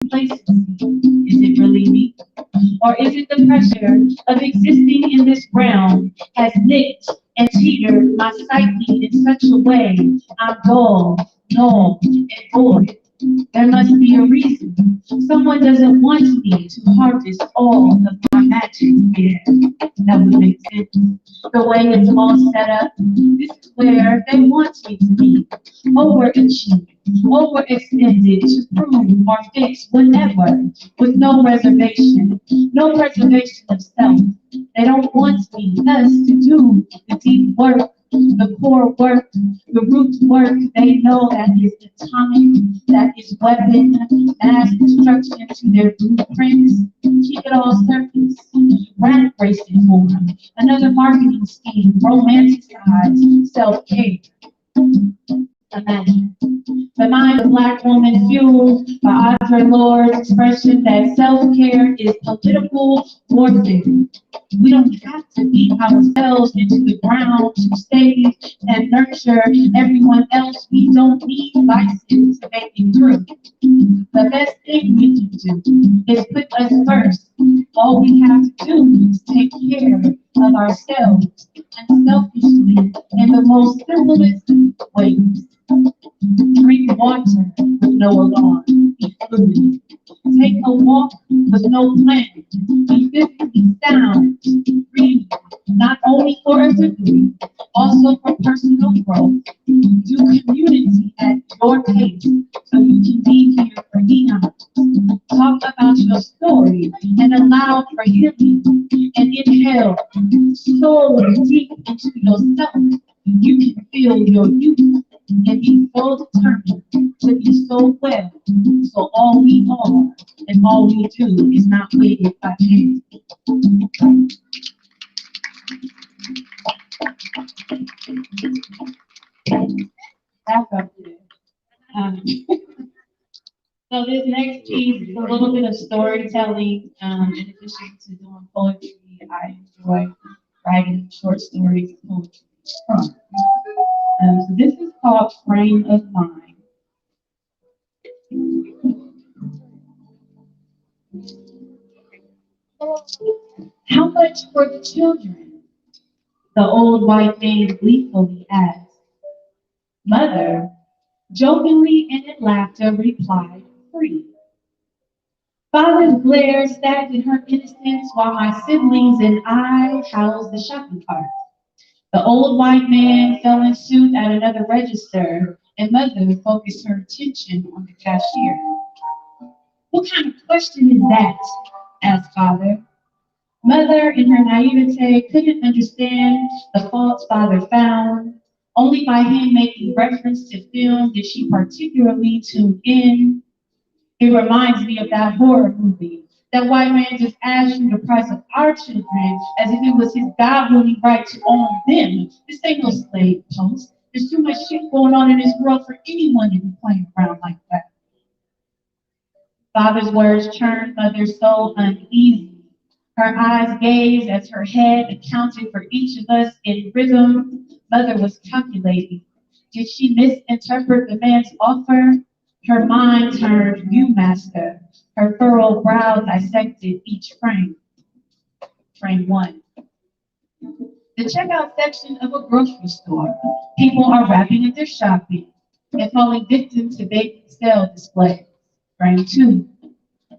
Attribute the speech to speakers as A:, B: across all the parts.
A: Complacency. Is it really me? Or is it the pressure of existing in this realm has nicked and teetered my psyche in such a way I'm dull, null, and void? There must be a reason. Someone doesn't want me to harvest all of my magic. Yeah, that would make sense. The way it's all set up, this is where they want me to be. Overachieved, overextended to prove or fix whenever, with no reservation, no preservation of self. They don't want me, us, to do the deep work, the core work, the root work. They know that is atomic, that is weapon, mass destruction to their blueprints. Keep it all surface, rat racing for them. Another marketing scheme, romanticize self-care. Imagine. The mind of Black woman fueled by Audre Lorde's expression that self-care is political warfare. We don't have to beat ourselves into the ground to save and nurture everyone else. We don't need vices to make it through. The best thing we can do is put us first. All we have to do is take care of ourselves and selfishly in the most simplest ways. Drink water with no alarm. Be fluid. Take a walk with no plan. Be physically sound. Breathe. Not only for a degree, also for personal growth. Do community at your pace so you can be here for eons. Talk about your story and allow for healing. And inhale slowly deep into yourself. You can feel your youth and be so determined to be so well. So all we are and all we do is not waited by chance. Back up there. Um, so this next piece is a little bit of storytelling. In addition to doing poetry, I enjoy writing short stories and poetry. So this is called Frame of Mind. How much for the children? The old white man gleefully asked. Mother, jokingly and in laughter, replied, free. Father's glare stabbed in her innocence while my siblings and I housed the shopping cart. The old white man fell in suit at another register, and mother focused her attention on the cashier. What kind of question is that? Asked father. Mother, in her naivete, couldn't understand the faults father found. Only by him making reference to film did she particularly tune in. It reminds me of that horror movie. That white man just asked you the price of our children as if it was his God-willing right to own them. This ain't no slave post. There's too much shit going on in this world for anyone to be playing around like that. Father's words churned mother's soul uneasy. Her eyes gazed as her head accounted for each of us in rhythm. Mother was calculating. Did she misinterpret the man's offer? Her mind turned viewmaster. Her furrowed brow dissected each frame. Frame one. The checkout section of a grocery store. People are wrapping up their shopping and falling victim to big sale displays. Frame two.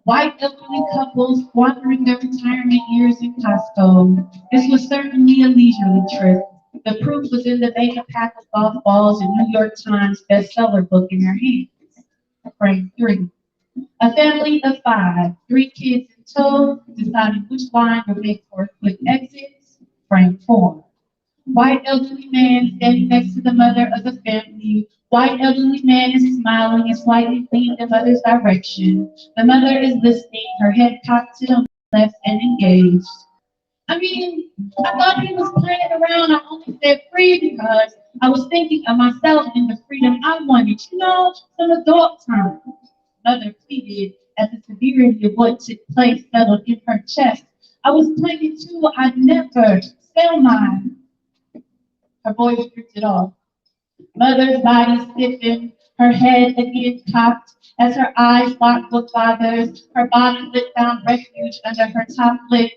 A: White elderly couples squandering their retirement years in Costco. This was certainly a leisurely trip. The proof was in the vacant pack of golf balls and New York Times bestseller book in their hands. Frame three. A family of five, three kids in tow, deciding which line would make for a quick exit. Frame four. White elderly man standing next to the mother of the family. White elderly man is smiling and slightly leaning the mother's direction. The mother is listening, her head cocked to the left and engaged. I mean, I thought he was playing around. I only said free because I was thinking of myself and the freedom I wanted. Some adult time. Mother pleaded as the severity of what took place settled in her chest. I was planning too. I'd never sell mine. Her voice drifted off. Mother's body stiffened, her head again cocked as her eyes locked with Father's. Her body lit found refuge under her top lip.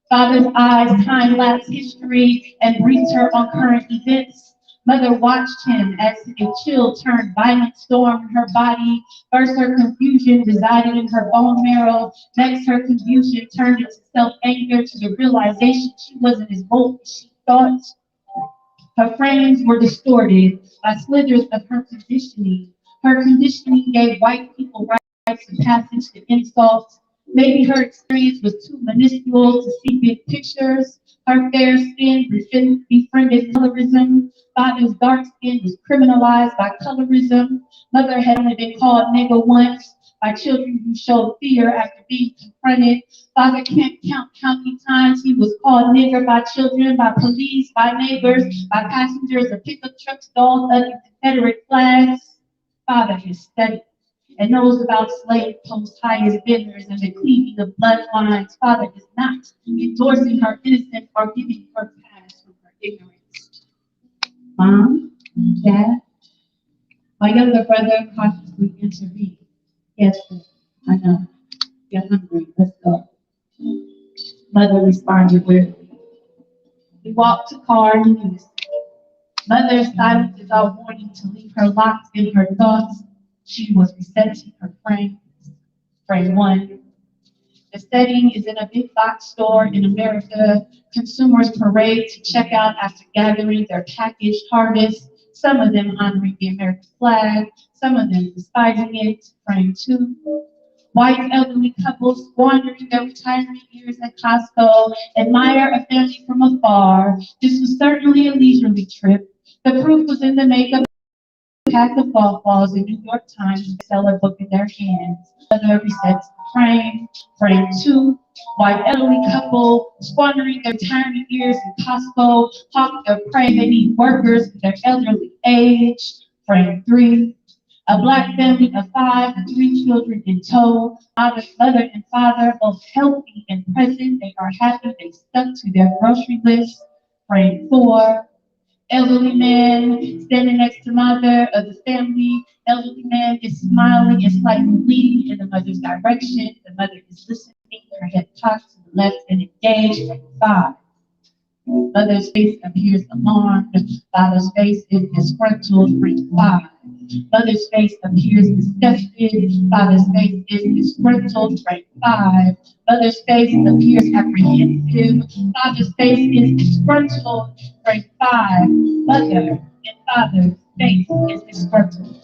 A: Father's eyes time-lapse history and briefed her on current events. Mother watched him as a chill turned violent storm in her body. First, her confusion resided in her bone marrow. Next, her confusion turned into self-anger to the realization she wasn't as bold as she thought. Her frames were distorted by slithers of her conditioning. Her conditioning gave white people rites of passage to insults. Maybe her experience was too minuscule to see big pictures. Her fair skin befriended colorism. Father's dark skin was criminalized by colorism. Mother had only been called nigger once by children who showed fear after being confronted. Father can't count how many times he was called nigger by children, by police, by neighbors, by passengers of pickup trucks, dogs under Confederate flags. Father has studied and knows about slave post highest bidders and the cleaving of bloodlines. Father is not endorsing her innocence or giving her pass from her ignorance. Mom, Dad, my younger brother cautiously intervened. Yes, sir, I know. You're hungry. Let's go. Mother responded wearily. We walked to car in unison. Mother's silence is our warning to leave her locked in her thoughts. She was resetting her frames. Frame one. The setting is in a big box store in America. Consumers parade to check out after gathering their packaged harvest, some of them honoring the American flag, some of them despising it. Frame two. White elderly couples squandering their retirement years at Costco admire a family from afar. This was certainly a leisurely trip. The proof was in the makeup pack of golf balls in New York Times bestseller book in their hands. Mother resets the frame. Frame two, white elderly couple squandering their retirement years in Costco, hawk their prey. They need workers in their elderly age. Frame three, a black family of 5 with 3 children in tow. Mother and father, both healthy and present. They are happy they stuck to their grocery list. Frame four, elderly man standing next to mother of the family. Elderly man is smiling and slightly leaning in the mother's direction. The mother is listening, her head cocked to the left and engaged. Frame five. Mother's face appears alarmed. Father's face is disgruntled. Frame five. Mother's face appears disgusted. Father's face is disgruntled. Frame five. Mother's face appears apprehensive. Father's face is disgruntled. Frame five. Mother and father's face is disgruntled.